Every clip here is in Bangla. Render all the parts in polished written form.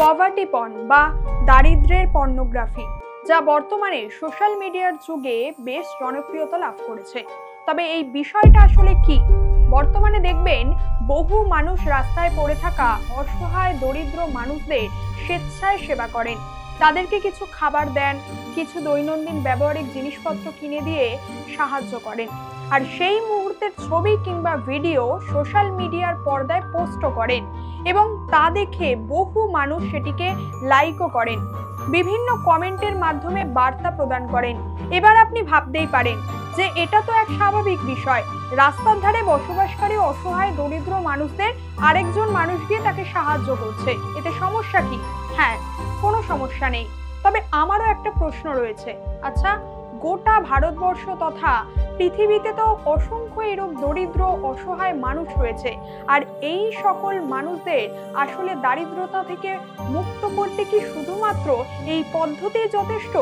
পভার্টি পর্ন বা দারিদ্র্যের পর্নোগ্রাফি, যা বর্তমানে সোশ্যাল মিডিয়ার যুগে বেশ জনপ্রিয়তা লাভ করেছে। তবে এই বিষয়টা আসলে কি? বর্তমানে দেখবেন বহু মানুষ রাস্তায় পড়ে থাকা অসহায় দরিদ্র মানুষদের স্বেচ্ছায় সেবা করেন, তাদেরকে কিছু খাবার দেন, কিছু দৈনন্দিন ব্যবহারিক জিনিসপত্র কিনে দিয়ে সাহায্য করেন, আর সেই মুহূর্তের ছবি কিংবা ভিডিও সোশ্যাল মিডিয়ার পর্দায় পোস্ট করেন এবং তা দেখে বহু মানুষ সেটিকে লাইকও করেন, বিভিন্ন কমেন্টের মাধ্যমে বার্তা প্রদান করেন। এবার আপনি ভাবতেই পারেন যে এটা তো এক স্বাভাবিক বিষয়, রাস্তার ধারে বসবাসকারী অসহায় দরিদ্র মানুষদের আরেকজন মানুষ গিয়ে তাকে সাহায্য করছে, এতে সমস্যা কি? হ্যাঁ, কোনো সমস্যা নেই। তবে আমারও একটা প্রশ্ন রয়েছে, আচ্ছা, গোটা ভারতবর্ষ তথা পৃথিবীতে তো অসংখ্য এরূপ দরিদ্র অসহায় মানুষ রয়েছে, আর এই সকল মানুষদের আসলে দারিদ্রতা থেকে মুক্ত করতে কি শুধুমাত্র এই পদ্ধতি যথেষ্ট?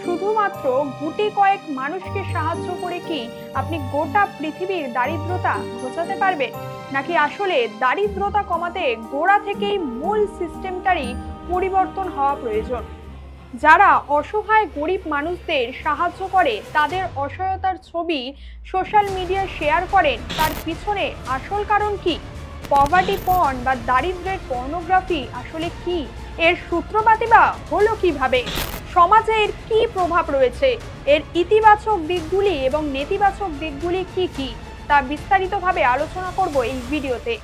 শুধুমাত্র গুটি কয়েক মানুষকে সাহায্য করে কি আপনি গোটা পৃথিবীর দারিদ্রতা ঘোচাতে পারবেন? নাকি আসলে দারিদ্রতা কমাতে গোড়া থেকেই মূল সিস্টেমটারই পরিবর্তন হওয়া প্রয়োজন? যারা অসহায় গরিব মানুষদের সাহায্য করে তাদের অসহায়তার ছবি সোশ্যাল মিডিয়ায় শেয়ার করেন, তার পিছনে আসল কারণ কি? পভার্টি পর্ন বা দারিদ্র্যের পর্নোগ্রাফি আসলে কি? এর সূত্রপাতই বা হলো কিভাবে? সমাজে এর কি প্রভাব রয়েছে? এর ইতিবাচক দিকগুলি এবং নেতিবাচক দিকগুলি কি কি তা বিস্তারিতভাবে আলোচনা করব এই ভিডিওতে।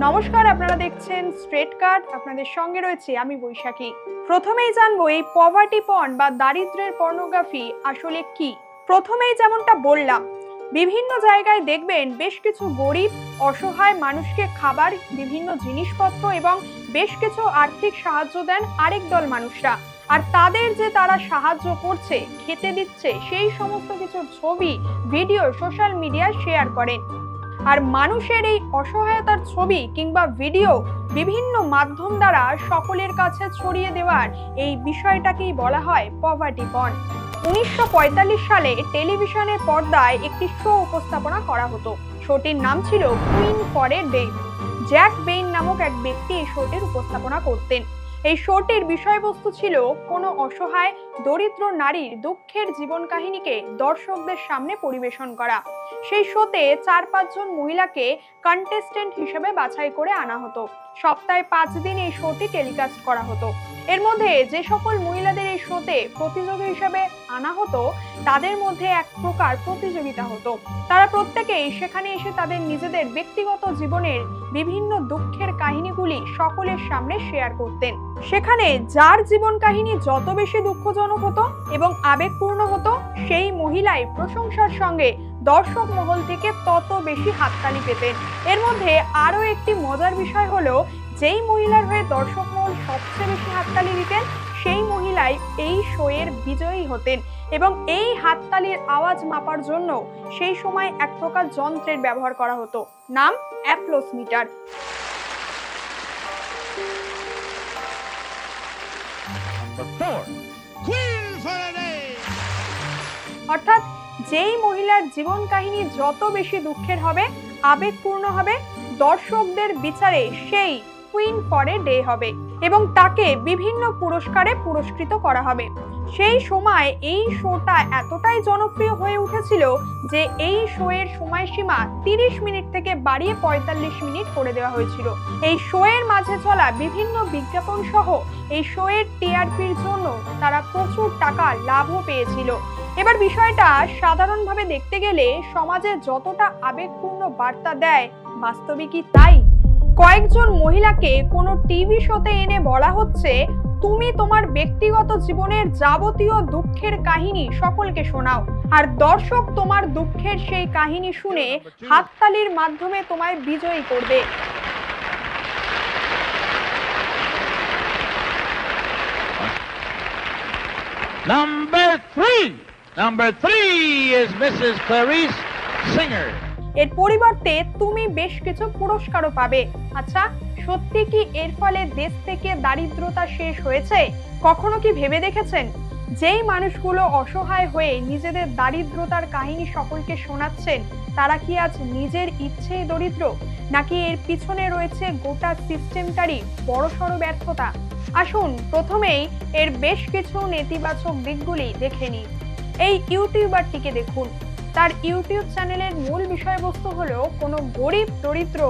নমস্কার, আপনারা দেখছেন স্ট্রেট কাট, আপনাদের সঙ্গে রয়েছে আমি বৈশাখী। প্রথমেই জানবো এই পভার্টি পর্ন বা দারিদ্র্যের পর্নোগ্রাফি আসলে কি। প্রথমেই যেমনটা বললাম, বিভিন্ন জায়গায় দেখবেন বেশ কিছু গরিব অসহায় মানুষকে খাবার, বিভিন্ন জিনিসপত্র এবং বেশ কিছু আর্থিক সাহায্য দেন আরেক দল মানুষরা, আর তাদের যে তারা সাহায্য করছে, খেতে দিচ্ছে, সেই সমস্ত কিছু ছবি ভিডিও সোশ্যাল মিডিয়ায় শেয়ার করেন। আর মানুষের এই অসহায়তার ছবি কিংবা ভিডিও বিভিন্ন মাধ্যম দ্বারা সকলের কাছে ছড়িয়ে দেওয়ার এই বিষয়টাকেই বলা হয় পভার্টি পর্ন। 1945 সালে টেলিভিশনের পর্দায় একটি শো উপস্থাপনা করা হতো। শোটির নাম ছিল queen for a day. Jack Bain নামক এক ব্যক্তি এই শোটির উপস্থাপনা করতেন। এই শোটির বিষয়বস্তু ছিল কোনো অসহায় দরিদ্র নারীর দুঃখের জীবন কাহিনীকে দর্শকদের সামনে পরিবেশন করা। সেই শোতে 4-5 জন মহিলাকে কন্টেস্টেন্ট হিসেবে বাছাই করে আনা হতো। সপ্তাহে 5 দিন এই শোটি টেলিকাস্ট করা হতো। এর মধ্যে যে সকল মহিলাদের এই শোতে প্রতিযোগী হিসেবে আনা হতো, তাদের মধ্যে এক প্রকার প্রতিযোগিতা হতো। তারা প্রত্যেকেই সেখানে এসে তাদের নিজেদের ব্যক্তিগত জীবনের বিভিন্ন দুঃখের কাহিনীগুলি সকলের সামনে শেয়ার করতেন। সেখানে যার জীবন কাহিনী যত বেশি দুঃখজনক হতো এবং আবেগপূর্ণ হতো, সেই মহিলাই প্রশংসার সঙ্গে দর্শক মহল থেকে তত বেশি হাততালি পেতেন। এর মধ্যে আরো একটি মজার বিষয় হলো, যেই মহিলার হয়ে দর্শক মহল সবচেয়ে বেশি হাততালি দিতেন, সেই মহিলাই এই শো এর বিজয়ী হতেন। এবং এই হাততালির আওয়াজ মাপার জন্য সেই সময় এক প্রকার যন্ত্রের ব্যবহার করা হতো, নাম অ্যাপ্লস মিটার। অর্থাৎ যেই মহিলার জীবন কাহিনী যত বেশি দুঃখের হবে, আবেগপূর্ণ হবে, দর্শকদের বিচারে সেই কুইন ফর এ ডে হবে এবং তাকে বিভিন্ন পুরস্কারে পুরস্কৃত করা হবে। সেই সময় এই শোটা এতটাই জনপ্রিয় হয়ে উঠেছিল যে এই শো এর সময়সীমা 30 মিনিট থেকে বাড়িয়ে 45 মিনিট করে দেওয়া হয়েছিল। এই শো এর মাঝে চলা বিভিন্ন বিজ্ঞাপন সহ এই শো এর টিআরপির জন্য তারা প্রচুর টাকা লাভও পেয়েছিল। এবার বিষয়টা সাধারণভাবে দেখতে গেলে সমাজে যতটা আবেগপূর্ণ বার্তা দেয়, বাস্তবে কি তাই? কয়েকজন মহিলাকে কোনো টিভি শোতে এনে বলা হচ্ছে, তুমি তোমার ব্যক্তিগত জীবনের যাবতীয় দুঃখের কাহিনী সকলকে শোনাও, আর দর্শক তোমার দুঃখের সেই কাহিনী শুনে হাততালির মাধ্যমে তোমায় বিজয়ী করবে। Number three is Mrs. Clarice Singer. এর পরিবর্তে তুমি বেশ কিছু পুরস্কারও পাবে। আচ্ছা, সত্যি কি এর ফলে দেশ থেকে দারিদ্রতা শেষ হয়েছে? কখনো কি ভেবে দেখেছেন যেই মানুষগুলো অসহায় হয়ে নিজেদের দারিদ্রতার কাহিনী সকলকে শোনাচ্ছেন তারা কি আজ নিজের ইচ্ছেই দরিদ্র, নাকি এর পিছনে রয়েছে গোটা সিস্টেমটারই বড়সড় ব্যর্থতা? আসুন প্রথমেই এর বেশ কিছু নেতিবাচক দিকগুলি দেখে নিই। এই ইউটিউবারটিকে দেখুন, তার ইউটিউব চ্যানেলের মূল বিষয়বস্তু হলো কোনো গরিব দরিদ্র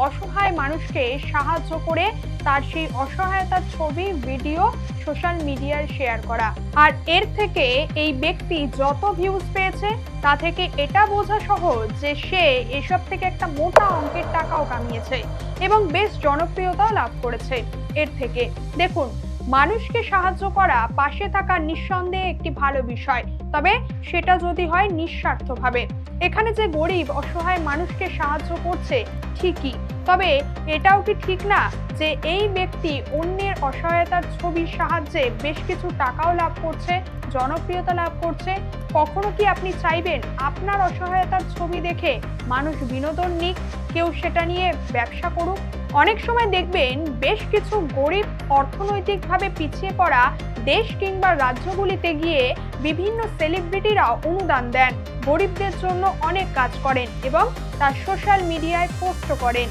অসহায় মানুষকে সাহায্য করে তার সেই অসহায়তার ছবি ভিডিও সোশ্যাল মিডিয়ায় শেয়ার করা। আর এর থেকে এই ব্যক্তি যত ভিউজ পেয়েছে তা থেকে এটা বোঝা সহজ যে সে এসব থেকে একটা মোটা অঙ্কের টাকাও কামিয়েছে এবং বেশ জনপ্রিয়তাও লাভ করেছে এর থেকে। দেখুন, মানুষকে সাহায্য করা, পাশে থাকা নিঃসন্দেহে একটি ভালো বিষয়, তবে সেটা যদি হয় নিঃস্বার্থভাবে। এখানে যে গরিব অসহায় মানুষকে সাহায্য করছে ঠিকই, তবে এটাও কি ঠিক না যে এই ব্যক্তি অন্যের অসহায়তার ছবির সাহায্যে বেশ কিছু টাকাও লাভ করছে, জনপ্রিয়তা লাভ করছে? কখনো কি আপনি চাইবেন আপনার অসহায়তার ছবি দেখে মানুষ বিনোদন নিক, কেউ সেটা নিয়ে ব্যবসা করুক? অনেক সময় দেখবেন বেশ কিছু গরিব অর্থনৈতিকভাবে পিছিয়ে পড়া দেশ কিংবা রাজ্যগুলিতে গিয়ে বিভিন্ন সেলিব্রিটিরা অনুদান দেন, গরিবদের জন্য অনেক কাজ করেন এবং তা সোশ্যাল মিডিয়ায় পোস্ট করেন।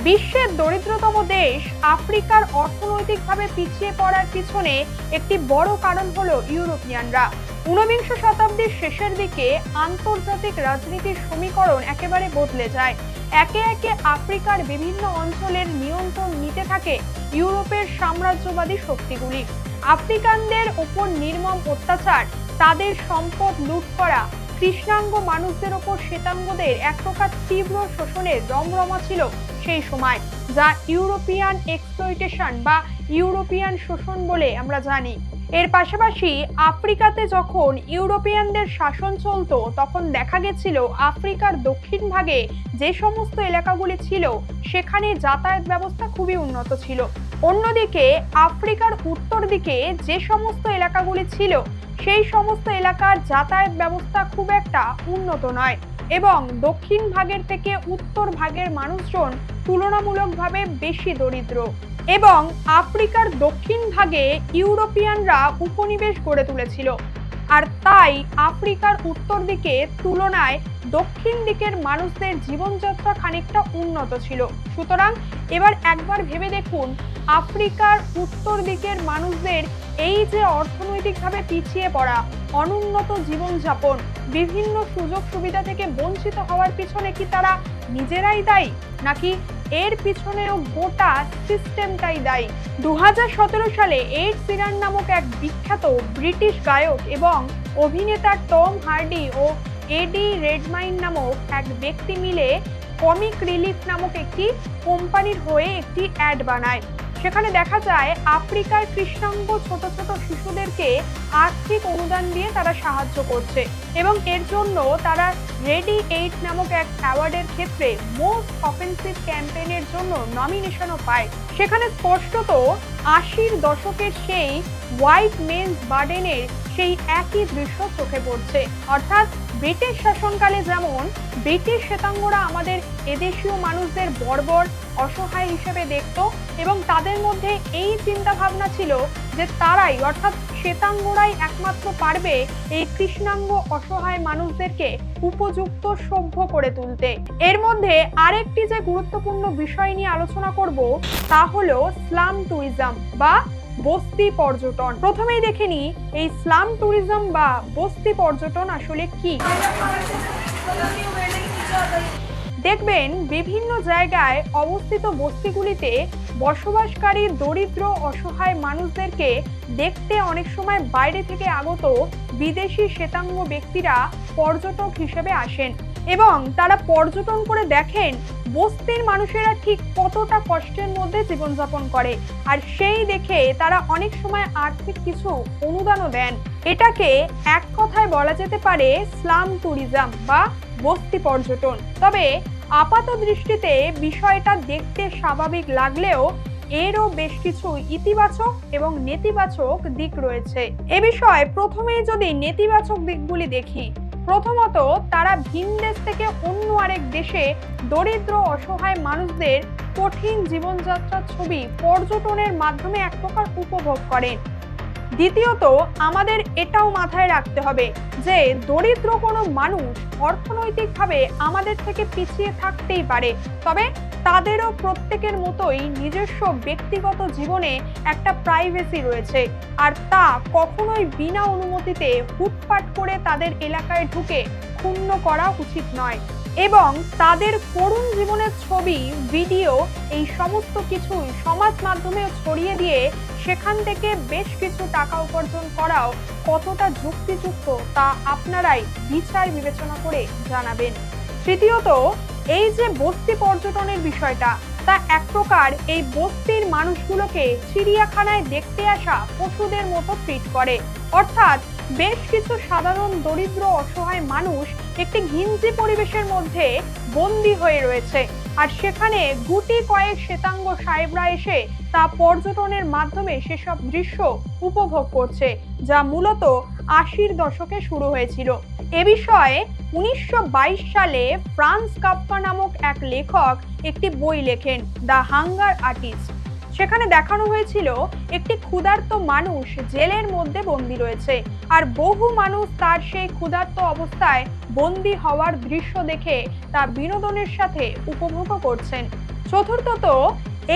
বিশ্বের দরিদ্রতম দেশ আফ্রিকার অর্থনৈতিকভাবে পিছিয়ে পড়ার পিছনে একটি বড় কারণ হলো ইউরোপিয়ানরা। ঊনবিংশ শতাব্দীর শেষের দিকে আন্তর্জাতিক রাজনীতির সমীকরণ একেবারে বদলে যায়। একে একে আফ্রিকার বিভিন্ন অঞ্চলের নিয়ন্ত্রণ নিতে থাকে ইউরোপের সাম্রাজ্যবাদী শক্তিগুলি। আফ্রিকানদের উপর নির্মম অত্যাচার, তাদের সম্পদ লুট করা, কৃষ্ণাঙ্গ মানুষদের ওপর শ্বেতাঙ্গদের এক প্রকার তীব্র শোষণের রমরমা ছিল সেই সময়, যা ইউরোপিয়ান এক্সপ্লয়টেশন বা ইউরোপিয়ান শোষণ বলে আমরা জানি। এর পাশাপাশি আফ্রিকাতে যখন ইউরোপিয়ানদের শাসন চলতো তখন দেখা গেছিল আফ্রিকার দক্ষিণ ভাগে যে সমস্ত এলাকাগুলি ছিল সেখানে যাতায়াত ব্যবস্থা খুবই উন্নত ছিল। অন্যদিকে আফ্রিকার উত্তর দিকে যে সমস্ত এলাকাগুলি ছিল সেই সমস্ত এলাকার যাতায়াত ব্যবস্থা খুব একটা উন্নত নয় এবং দক্ষিণ ভাগের থেকে উত্তর ভাগের মানুষজন তুলনামূলকভাবে বেশি দরিদ্র। এবং আফ্রিকার দক্ষিণ ভাগে ইউরোপিয়ানরা উপনিবেশ গড়ে তুলেছিল, আর তাই আফ্রিকার উত্তর দিকে তুলনায় দক্ষিণ দিকের মানুষদের জীবনযাত্রা খানিকটা উন্নত ছিল। সুতরাং এবার একবার ভেবে দেখুন, আফ্রিকার উত্তর দিকের মানুষদের এই যে অর্থনৈতিকভাবে পিছিয়ে পড়া, অনুন্নত জীবনযাপন, বিভিন্ন সুযোগ সুবিধা থেকে বঞ্চিত হওয়ার পিছনে কি তারা নিজেরাই দায়ী, নাকি এর পিছনেও গোটা সিস্টেমটাই দায়ী? 2017 সালে এড শিরান নামক এক বিখ্যাত ব্রিটিশ গায়ক এবং অভিনেতা টম হার্ডি ও এডি রেডমাইন নামক এক ব্যক্তি মিলে কমিক রিলিফ নামক একটি কোম্পানির হয়ে একটি অ্যাড বানায়। সেখানে দেখা যায় আফ্রিকার কৃষ্ণাঙ্গ ছোট ছোট শিশুদেরকে আর্থিক অনুদান দিয়ে তারা সাহায্য করছে এবং এর জন্য তারা রেডি এইড নামক এক অ্যাওয়ার্ডের ক্ষেত্রে মোস্ট অফেন্সিভ ক্যাম্পেইনের জন্য নমিনেশনও পায়। সেখানে স্পষ্টত 80-র দশকের সেই হোয়াইট মেন্স বার্ডেনের সেই একই দৃশ্য চোখে পড়ছে। অর্থাৎ ব্রিটিশ শাসনকালে যেমন ব্রিটিশ শ্বেতাঙ্গরা আমাদের এদেশীয় মানুষদের বর্বর অসহায় হিসেবে দেখত এবং তাদের মধ্যে এই চিন্তা ভাবনা ছিল যে তারাই অর্থাৎ শ্বেতাঙ্গরাই একমাত্র পারবে এই কৃষ্ণাঙ্গ অসহায় মানুষদেরকে উপযুক্ত সভ্য করে তুলতে। এর মধ্যে আরেকটি যে গুরুত্বপূর্ণ বিষয় নিয়ে আলোচনা করব তা হলো স্লাম ট্যুরিজম বা বস্তি পর্যটন। প্রথমেই দেখে নিই এই স্লাম ট্যুরিজম বা বস্তি পর্যটন আসলে কি। দেখবেন বিভিন্ন জায়গায় অবস্থিত বস্তিগুলিতে বসবাসকারী দরিদ্র অসহায় মানুষদেরকে দেখতে অনেক সময় বাইরে থেকে আগত বিদেশি শ্বেতাঙ্গ ব্যক্তিরা পর্যটক হিসেবে আসেন এবং তারা পর্যটন করে দেখেন বস্তির মানুষেরা ঠিক কতটা কষ্টের মধ্যে জীবনযাপন করে, আর সেই দেখে তারা অনেক সময় আর্থিক কিছু অনুদানও দেন। এটাকে এক কথায় বলা যেতে পারে স্লাম ট্যুরিজম বা বস্তি পর্যটন। তবে আপাত দৃষ্টিতে বিষয়টা দেখতে স্বাভাবিক লাগলেও এরও বেশ কিছু ইতিবাচক এবং নেতিবাচক দিক রয়েছে। এ বিষয়ে প্রথমেই যদি নেতিবাচক দিকগুলি দেখি, প্রথমত তারা ভিন দেশ থেকে অন্য আরেক দেশে দরিদ্র অসহায় মানুষদের কঠিন জীবনযাত্রার ছবি পর্যটনের মাধ্যমে এক প্রকার উপভোগ করেন। দ্বিতীয়ত, আমাদের এটাও মাথায় রাখতে হবে যে দরিদ্র কোনো মানুষ অর্থনৈতিকভাবে আমাদের থেকে পিছিয়ে থাকতেই পারে, তবে তাদেরও প্রত্যেকের মতোই নিজস্ব ব্যক্তিগত জীবনে একটা প্রাইভেসি রয়েছে, আর তা কখনোই বিনা অনুমতিতে হুটপাট করে তাদের এলাকায় ঢুকে ক্ষুণ্ণ করা উচিত নয়। এবং তাদের করুণ জীবনের ছবি, ভিডিও, এই সমস্ত কিছুই সমাজ মাধ্যমে ছড়িয়ে দিয়ে সেখান থেকে বেশ কিছু টাকা উপার্জন করাও কতটা যুক্তিযুক্ত তা আপনারাই বিচার বিবেচনা করে জানাবেন। তৃতীয়ত, এই যে বস্তি পর্যটনের বিষয়টা, তা এক প্রকার এই বস্তির মানুষগুলোকে চিড়িয়াখানায় দেখতে আসা পশুদের মতো ট্রিট করে। অর্থাৎ বেশ কিছু সাধারণ দরিদ্র অসহায় মানুষ একটি ঘিঞ্জি পরিবেশের মধ্যে বন্দী হয়ে রয়েছে, আর সেখানে গুটি কয়েক শ্বেতাঙ্গ সাহেবরা এসে তা পর্যটনের মাধ্যমে সেসব দৃশ্য উপভোগ করছে, যা মূলত ৮০-র দশকে শুরু হয়েছিল। এ বিষয়ে ১৯২২ সালে ফ্রান্স কাফকা নামক এক লেখক একটি বই লেখেন, দ্য হাঙ্গার আর্টিস্ট। সেখানে দেখানো হয়েছিল একটি ক্ষুধার্ত মানুষ জেলের মধ্যে বন্দী রয়েছে, আর বহু মানুষ তার সেই ক্ষুধার্ত অবস্থায় বন্দী হওয়ার দৃশ্য দেখে তা বিনোদনের সাথে উপভোগ করছেন। চতুর্থত,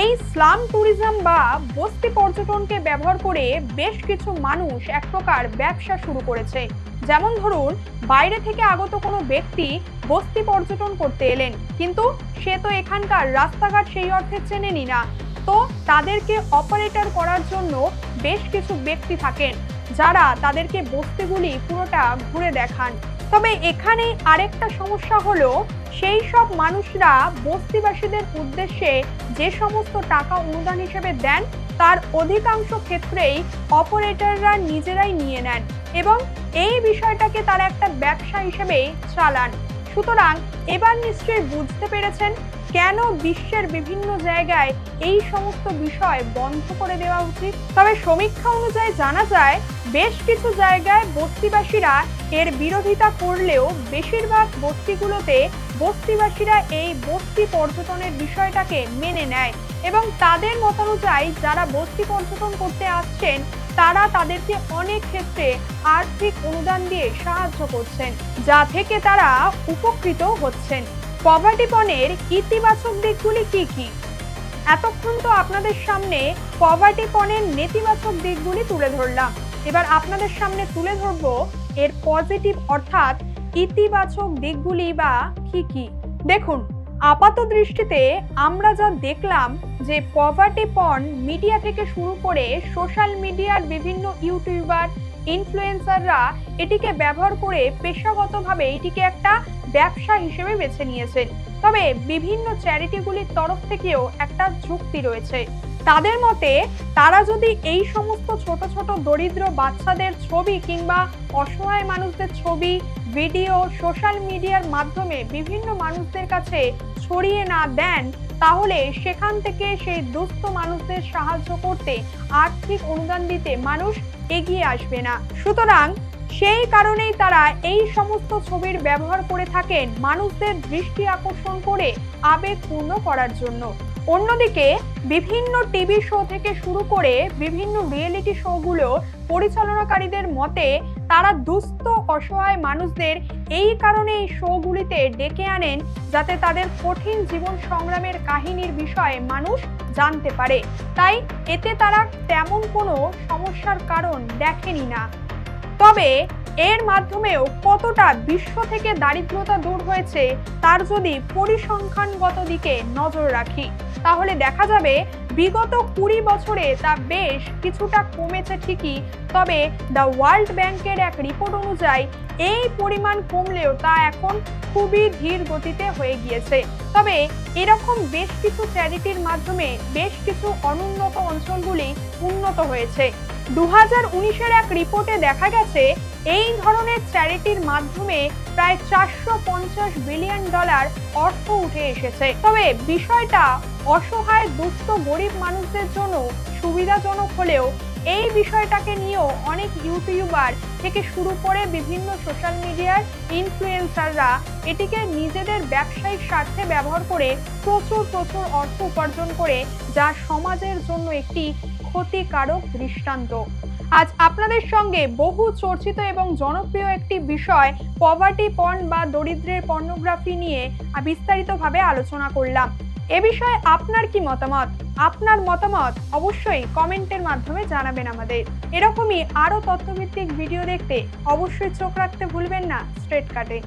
এই স্লাম ট্যুরিজম বা বস্তি পর্যটনকে ব্যবহার করে বেশ কিছু মানুষ এক প্রকার ব্যবসা শুরু করেছে। যেমন ধরুন, বাইরে থেকে আগত কোনো ব্যক্তি বস্তি পর্যটন করতে এলেন, কিন্তু সে তো এখানকার রাস্তাঘাট সেই অর্থে চেনেনি না, তো তাদেরকে অপারেটর করার জন্য বেশ কিছু ব্যক্তি থাকেন যারা তাদেরকে বস্তিগুলি পুরোটা ঘুরে দেখান। তবে এখানে আরেকটা সমস্যা হলো, সেই সব মানুষরা বস্তিবাসীদের উদ্দেশ্যে যে সমস্ত টাকা অনুদান হিসেবে দেন তার অধিকাংশ ক্ষেত্রেই অপারেটররা নিজেরাই নিয়ে নেন এবং এই বিষয়টাকে তারা একটা ব্যবসা হিসেবে চালান। সুতরাং এবার নিশ্চয়ই বুঝতে পেরেছেন কেন বিশ্বের বিভিন্ন জায়গায় এই সমস্ত বিষয় বন্ধ করে দেওয়া উচিত। তবে সমীক্ষা অনুযায়ী জানা যায়, বেশ কিছু জায়গায় বস্তিবাসীরা এর বিরোধিতা করলেও বেশিরভাগ বস্তিগুলোতে বস্তিবাসীরা এই বস্তি পর্যটনের বিষয়টাকে মেনে নেয় এবং তাদের মতানুযায়ী যারা বস্তি পর্যটন করতে আসছেন তারা তাদেরকে অনেক ক্ষেত্রে আর্থিক অনুদান দিয়ে সাহায্য করছেন, যা থেকে তারা উপকৃত হচ্ছেন। পভার্টি পনের ইতিবাচক দিকগুলি কি কি? এতক্ষণ তো আপনাদের সামনে পভার্টি পনের নেতিবাচক দিকগুলি তুলে ধরলাম, এবার আপনাদের সামনে তুলে ধরব এর পজিটিভ অর্থাৎ ইতিবাচক দিকগুলি বা কি কি। দেখুন, আপাত দৃষ্টিতে আমরা যা দেখলাম যে পভার্টি পর্ন মিডিয়া থেকে শুরু করে সোশ্যাল মিডিয়ার বিভিন্ন ইউটিউবার, ইনফ্লুয়েন্সাররা এটিকে ব্যবহার করে পেশাগতভাবে এটিকে একটা ব্যবসা হিসেবে বেছে নিয়েছেন। তবে বিভিন্ন চ্যারিটিগুলির তরফ থেকেও একটা যুক্তি রয়েছে। তাদের মতে তারা যদি এই সমস্ত ছোট ছোট দরিদ্র বাচ্চাদের ছবি কিংবা অসহায় মানুষদের ছবি, ভিডিও সোশ্যাল মিডিয়ার মাধ্যমে বিভিন্ন মানুষদের কাছে ছড়িয়ে না দেন, তাহলে সেখান থেকে সেই দুস্থ মানুষদের সাহায্য করতে, আর্থিক অনুদান দিতে মানুষ এগিয়ে আসবে না। সুতরাং সেই কারণেই তারা এই সমস্ত ছবির ব্যবহার করে থাকেন মানুষদের দৃষ্টি আকর্ষণ করে আবেগপূর্ণ করার জন্য। অন্যদিকে বিভিন্ন টিভি শো থেকে শুরু করে বিভিন্ন রিয়েলিটি শোগুলো পরিচালনাকারীদের মতে তারা দুস্থ অসহায় মানুষদের এই কারণে এই শোগুলিতে ডেকে আনেন যাতে তাদের কঠিন জীবন সংগ্রামের কাহিনীর বিষয়ে মানুষ জানতে পারে। তাই এতে তারা তেমন কোনো সমস্যার কারণ দেখেনি না। তবে এর মাধ্যমেও কতটা বিশ্ব থেকে দারিদ্রতা দূর হয়েছে তার যদি পরিসংখ্যানগত দিকে নজর রাখি, তাহলে দেখা যাবে বিগত ২০ বছরে তা বেশ কিছুটা কমেছে ঠিকই, তবে দ্য ওয়ার্ল্ড ব্যাংকের এক রিপোর্ট অনুযায়ী এই পরিমাণ কমলেও তা এখন খুবই ধীর গতিতে হয়ে গিয়েছে। তবে এরকম বেশ কিছু চ্যারিটির মাধ্যমে বেশ কিছু অনুন্নত অঞ্চলগুলি উন্নত হয়েছে। ২০১৯-এর এক রিপোর্টে দেখা গেছে এই ধরনের চ্যারিটির মাধ্যমে প্রায় $৪৫০ বিলিয়ন অর্থ উঠে এসেছে। তবে বিষয়টা অসহায় দুস্থ গরিব মানুষদের জন্য সুবিধাজনক হলেও এই বিষয়টাকে নিয়েও অনেক ইউটিউবার থেকে শুরু করে বিভিন্ন সোশ্যাল মিডিয়ার ইনফ্লুয়েন্সাররা এটিকে নিজেদের ব্যবসায়িক স্বার্থে ব্যবহার করে প্রচুর অর্থ উপার্জন করে, যা সমাজের জন্য একটি ক্ষতিকারক দৃষ্টান্ত। আজ আপনাদের সঙ্গে বহু চর্চিত এবং জনপ্রিয় একটি বিষয় পভার্টি পর্ন বা দরিদ্রের পর্নোগ্রাফি নিয়ে বিস্তারিতভাবে আলোচনা করলাম। এ বিষয়ে আপনার কি মতামত? আপনার মতামত অবশ্যই কমেন্টের মাধ্যমে জানাবেন আমাদের। এরকমই আরো তথ্যভিত্তিক ভিডিও দেখতে অবশ্যই চোখ রাখতে ভুলবেন না স্ট্রেট কাটে।